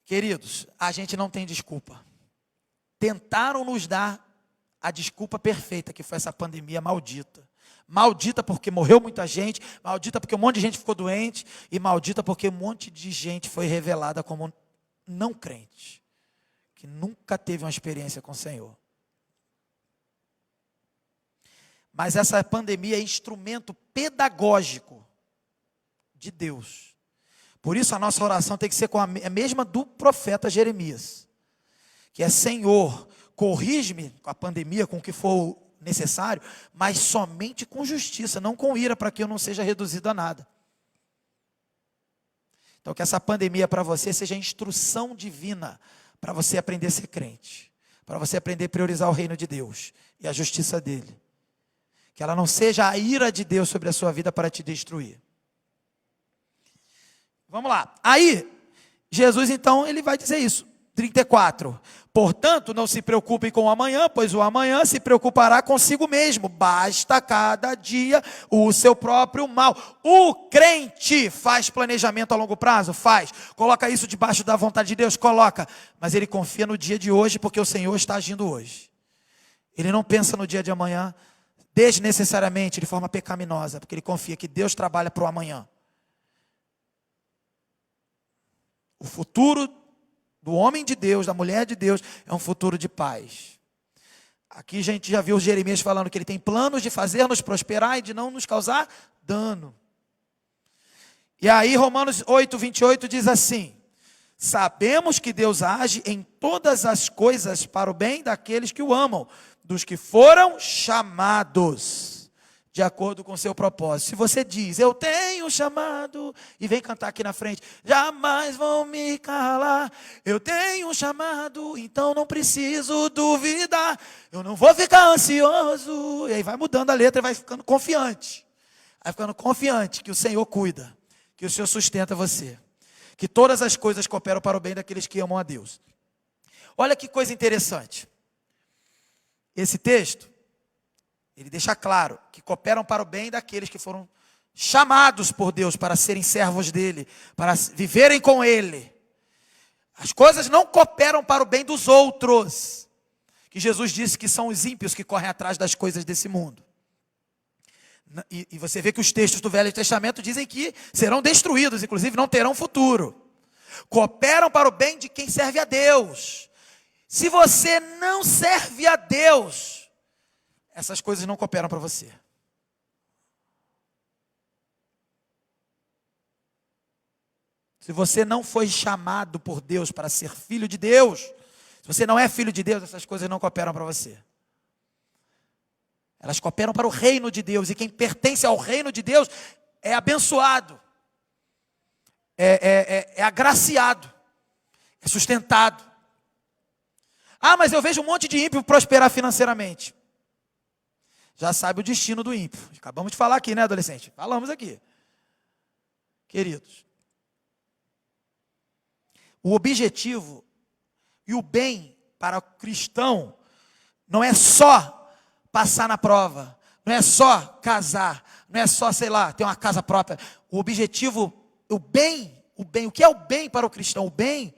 Queridos, a gente não tem desculpa. Tentaram nos dar a desculpa perfeita, que foi essa pandemia maldita. Maldita porque morreu muita gente, maldita porque um monte de gente ficou doente, e maldita porque um monte de gente foi revelada como não crente, que nunca teve uma experiência com o Senhor. Mas essa pandemia é instrumento pedagógico de Deus. Por isso a nossa oração tem que ser com a mesma do profeta Jeremias, que é: Senhor, corrige-me com a pandemia, com o que for necessário, mas somente com justiça, não com ira, para que eu não seja reduzido a nada. Então que essa pandemia para você seja instrução divina, para você aprender a ser crente, para você aprender a priorizar o reino de Deus e a justiça dele. Que ela não seja a ira de Deus sobre a sua vida para te destruir. Vamos lá. Aí, Jesus então, ele vai dizer isso. 34. Portanto, não se preocupem com o amanhã, pois o amanhã se preocupará consigo mesmo. Basta cada dia o seu próprio mal. O crente faz planejamento a longo prazo? Faz. Coloca isso debaixo da vontade de Deus? Coloca. Mas ele confia no dia de hoje, porque o Senhor está agindo hoje. Ele não pensa no dia de amanhã desnecessariamente, de forma pecaminosa, porque ele confia que Deus trabalha para o amanhã. O futuro do homem de Deus, da mulher de Deus, é um futuro de paz. Aqui a gente já viu Jeremias falando que ele tem planos de fazer-nos prosperar e de não nos causar dano. E aí Romanos 8:28 diz assim: sabemos que Deus age em todas as coisas para o bem daqueles que o amam, dos que foram chamados de acordo com o seu propósito. Se você diz, eu tenho chamado, e vem cantar aqui na frente, jamais vão me calar, eu tenho um chamado, então não preciso duvidar, eu não vou ficar ansioso, e aí vai mudando a letra e vai ficando confiante, que o Senhor cuida, que o Senhor sustenta você, que todas as coisas cooperam para o bem daqueles que amam a Deus. Olha que coisa interessante, esse texto, ele deixa claro que cooperam para o bem daqueles que foram chamados por Deus para serem servos dele, para viverem com ele. As coisas não cooperam para o bem dos outros, que Jesus disse que são os ímpios que correm atrás das coisas desse mundo. E você vê que os textos do Velho Testamento dizem que serão destruídos, inclusive não terão futuro. Cooperam para o bem de quem serve a Deus. Se você não serve a Deus, essas coisas não cooperam para você. Se você não foi chamado por Deus para ser filho de Deus, se você não é filho de Deus, essas coisas não cooperam para você. Elas cooperam para o reino de Deus, e quem pertence ao reino de Deus é abençoado, é agraciado, é sustentado. Ah, mas eu vejo um monte de ímpio prosperar financeiramente. Já sabe o destino do ímpio. Acabamos de falar aqui, né, adolescente? Falamos aqui. Queridos, o objetivo e o bem para o cristão não é só passar na prova, não é só casar, não é só, sei lá, ter uma casa própria. O objetivo, o que é o bem para o cristão? O bem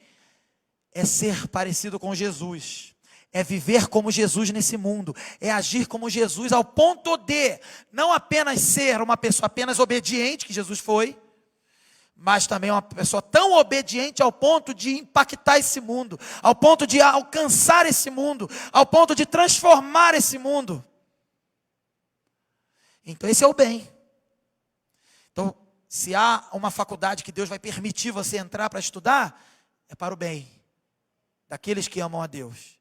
é ser parecido com Jesus, é viver como Jesus nesse mundo, é agir como Jesus ao ponto de não apenas ser uma pessoa apenas obediente, que Jesus foi, mas também uma pessoa tão obediente ao ponto de impactar esse mundo, ao ponto de alcançar esse mundo, ao ponto de transformar esse mundo. Então esse é o bem. Então, se há uma faculdade que Deus vai permitir você entrar para estudar, é para o bem daqueles que amam a Deus.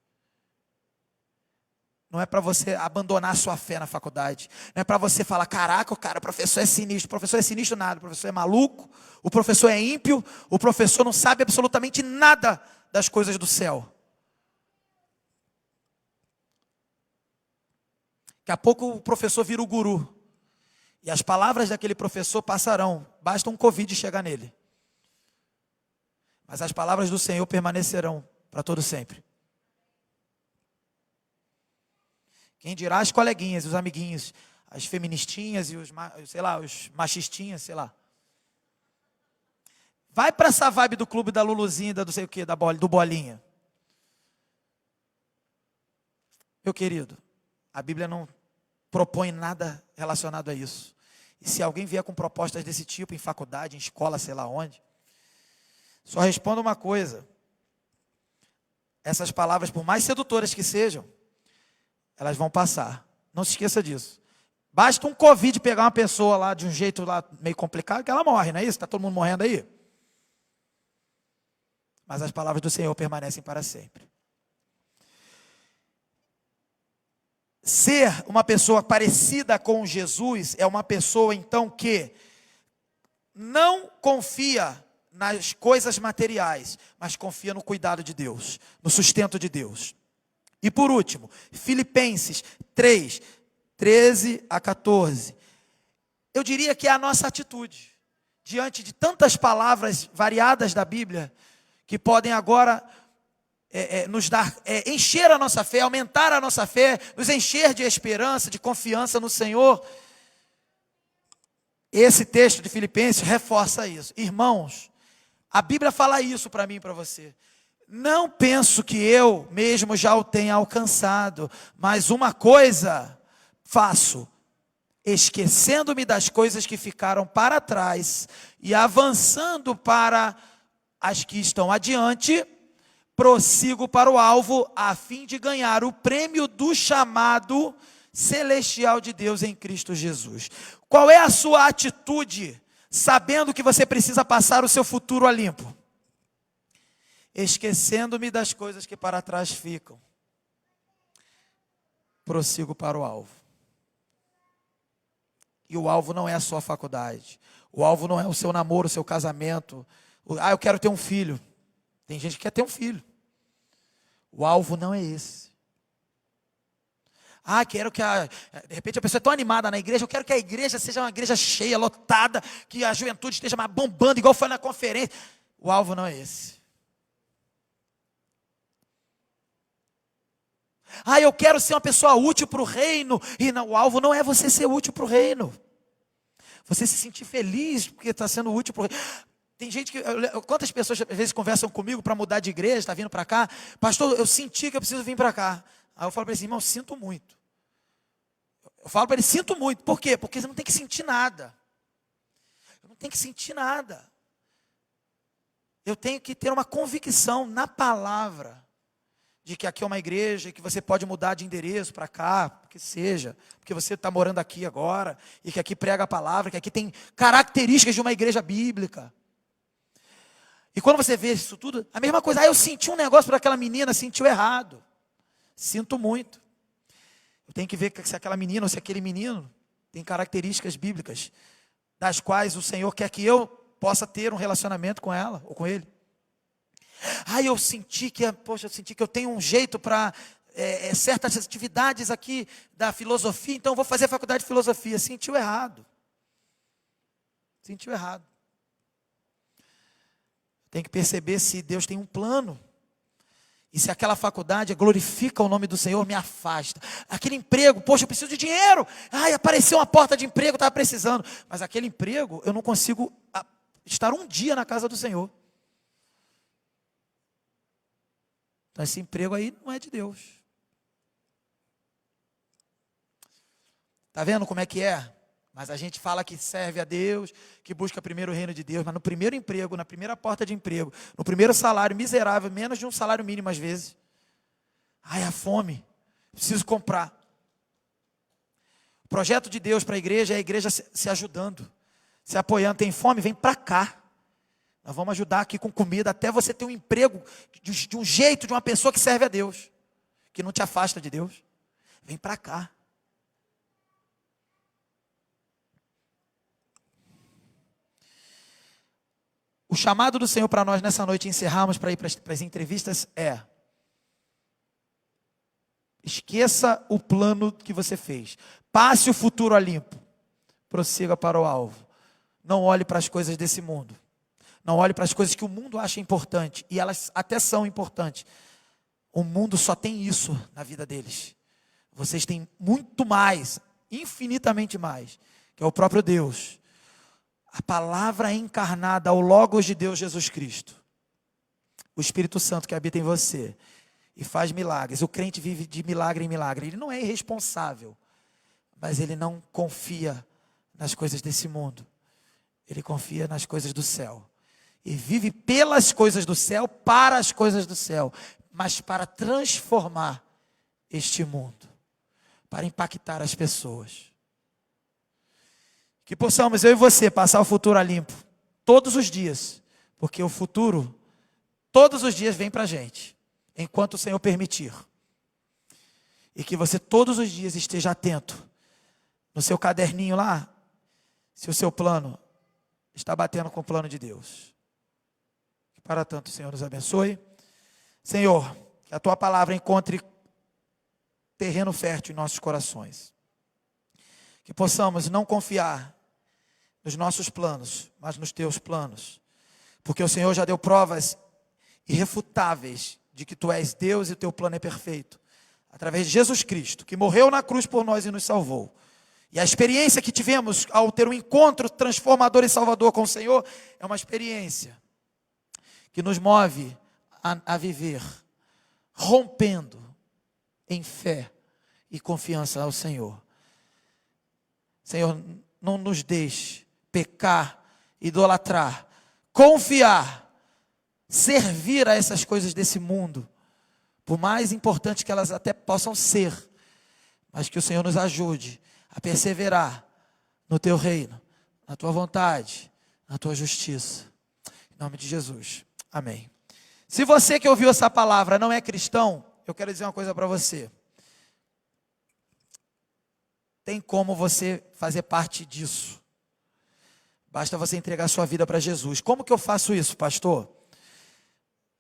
Não é para você abandonar sua fé na faculdade. Não é para você falar, caraca, cara, o professor é sinistro. O professor é sinistro nada. O professor é maluco. O professor é ímpio. O professor não sabe absolutamente nada das coisas do céu. Daqui a pouco o professor vira o guru. E as palavras daquele professor passarão. Basta um Covid chegar nele. Mas as palavras do Senhor permanecerão para todo sempre. Quem dirá as coleguinhas, os amiguinhos, as feministinhas e os machistinhas, sei lá. Vai para essa vibe do clube da Luluzinha, da não sei o que, do Bolinha. Meu querido, a Bíblia não propõe nada relacionado a isso. E se alguém vier com propostas desse tipo em faculdade, em escola, sei lá onde, só responda uma coisa. Essas palavras, por mais sedutoras que sejam, elas vão passar. Não se esqueça disso. Basta um Covid pegar uma pessoa lá de um jeito lá meio complicado que ela morre, não é isso? Está todo mundo morrendo aí? Mas as palavras do Senhor permanecem para sempre. Ser uma pessoa parecida com Jesus é uma pessoa, então, que não confia nas coisas materiais, mas confia no cuidado de Deus, no sustento de Deus. E por último, Filipenses 3, 13 a 14. Eu diria que é a nossa atitude, diante de tantas palavras variadas da Bíblia, que podem agora nos dar, encher a nossa fé, aumentar a nossa fé, nos encher de esperança, de confiança no Senhor. Esse texto de Filipenses reforça isso. Irmãos, a Bíblia fala isso para mim e para você. Não penso que eu mesmo já o tenha alcançado, mas uma coisa faço, esquecendo-me das coisas que ficaram para trás e avançando para as que estão adiante, prossigo para o alvo a fim de ganhar o prêmio do chamado celestial de Deus em Cristo Jesus. Qual é a sua atitude, sabendo que você precisa passar o seu futuro a limpo? Esquecendo-me das coisas que para trás ficam, prossigo para o alvo. E o alvo não é a sua faculdade. O alvo não é o seu namoro, o seu casamento. Eu quero ter um filho. Tem gente que quer ter um filho. O alvo não é esse. Quero que de repente a pessoa é tão animada na igreja, eu quero que a igreja seja uma igreja cheia, lotada, que a juventude esteja bombando, igual foi na conferência. O alvo não é esse. Eu quero ser uma pessoa útil para o reino. E não, o alvo não é você ser útil para o reino. Você se sentir feliz porque está sendo útil para o reino. Tem gente que... Quantas pessoas às vezes conversam comigo para mudar de igreja, está vindo para cá. Pastor, eu senti que eu preciso vir para cá. Aí eu falo para ele assim, irmão, sinto muito. Eu falo para ele, sinto muito. Por quê? Porque você não tem que sentir nada. Eu não tenho que sentir nada. Eu tenho que ter uma convicção na palavra, de que aqui é uma igreja, e que você pode mudar de endereço para cá, que seja, porque você está morando aqui agora, e que aqui prega a palavra, que aqui tem características de uma igreja bíblica. E quando você vê isso tudo, a mesma coisa, eu senti um negócio para aquela menina, sentiu errado. Sinto muito. Eu tenho que ver se aquela menina ou se aquele menino tem características bíblicas, das quais o Senhor quer que eu possa ter um relacionamento com ela ou com ele. Eu senti que eu tenho um jeito para certas atividades aqui da filosofia, então eu vou fazer a faculdade de filosofia. Sentiu errado. Tem que perceber se Deus tem um plano. E se aquela faculdade glorifica o nome do Senhor, me afasta. Aquele emprego, eu preciso de dinheiro. Apareceu uma porta de emprego, estava precisando. Mas aquele emprego, eu não consigo estar um dia na casa do Senhor. Então esse emprego aí não é de Deus. Está vendo como é que é? Mas a gente fala que serve a Deus, que busca primeiro o reino de Deus, mas no primeiro emprego, na primeira porta de emprego, no primeiro salário miserável, menos de um salário mínimo às vezes. A fome, preciso comprar. O projeto de Deus para a igreja é a igreja se ajudando, se apoiando. Tem fome? Vem para cá. Nós vamos ajudar aqui com comida, até você ter um emprego de um jeito, de uma pessoa que serve a Deus, que não te afasta de Deus. Vem para cá. O chamado do Senhor para nós nessa noite, encerrarmos para ir para as entrevistas, esqueça o plano que você fez. Passe o futuro a limpo. Prossiga para o alvo. Não olhe para as coisas desse mundo. Não olhe para as coisas que o mundo acha importante. E elas até são importantes. O mundo só tem isso na vida deles. Vocês têm muito mais, infinitamente mais, que é o próprio Deus. A palavra encarnada, o Logos de Deus, Jesus Cristo. O Espírito Santo que habita em você e faz milagres. O crente vive de milagre em milagre. Ele não é irresponsável, mas ele não confia nas coisas desse mundo. Ele confia nas coisas do céu. E vive pelas coisas do céu, para as coisas do céu, mas para transformar este mundo, para impactar as pessoas. Que possamos, eu e você, passar o futuro a limpo, todos os dias, porque o futuro, todos os dias vem para a gente, enquanto o Senhor permitir. E que você todos os dias esteja atento, no seu caderninho lá, se o seu plano está batendo com o plano de Deus. Que para tanto o Senhor nos abençoe. Senhor, que a Tua palavra encontre terreno fértil em nossos corações. Que possamos não confiar nos nossos planos, mas nos Teus planos. Porque o Senhor já deu provas irrefutáveis de que Tu és Deus e o Teu plano é perfeito. Através de Jesus Cristo, que morreu na cruz por nós e nos salvou. E a experiência que tivemos ao ter um encontro transformador e salvador com o Senhor, é uma experiência que nos move a viver, rompendo em fé e confiança ao Senhor. Senhor, não nos deixe pecar, idolatrar, confiar, servir a essas coisas desse mundo, por mais importantes que elas até possam ser, mas que o Senhor nos ajude a perseverar no Teu reino, na Tua vontade, na Tua justiça. Em nome de Jesus. Amém. Se você que ouviu essa palavra não é cristão, eu quero dizer uma coisa para você. Tem como você fazer parte disso. Basta você entregar sua vida para Jesus. Como que eu faço isso, pastor?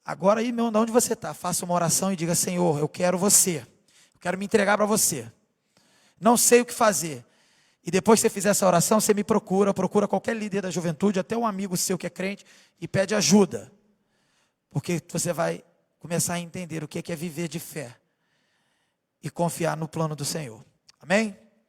Agora aí, meu, onde você está? Faça uma oração e diga: Senhor, eu quero você. Eu quero me entregar para você. Não sei o que fazer. E depois que você fizer essa oração, você me procura qualquer líder da juventude, até um amigo seu que é crente, e pede ajuda. Porque você vai começar a entender o que é viver de fé e confiar no plano do Senhor. Amém?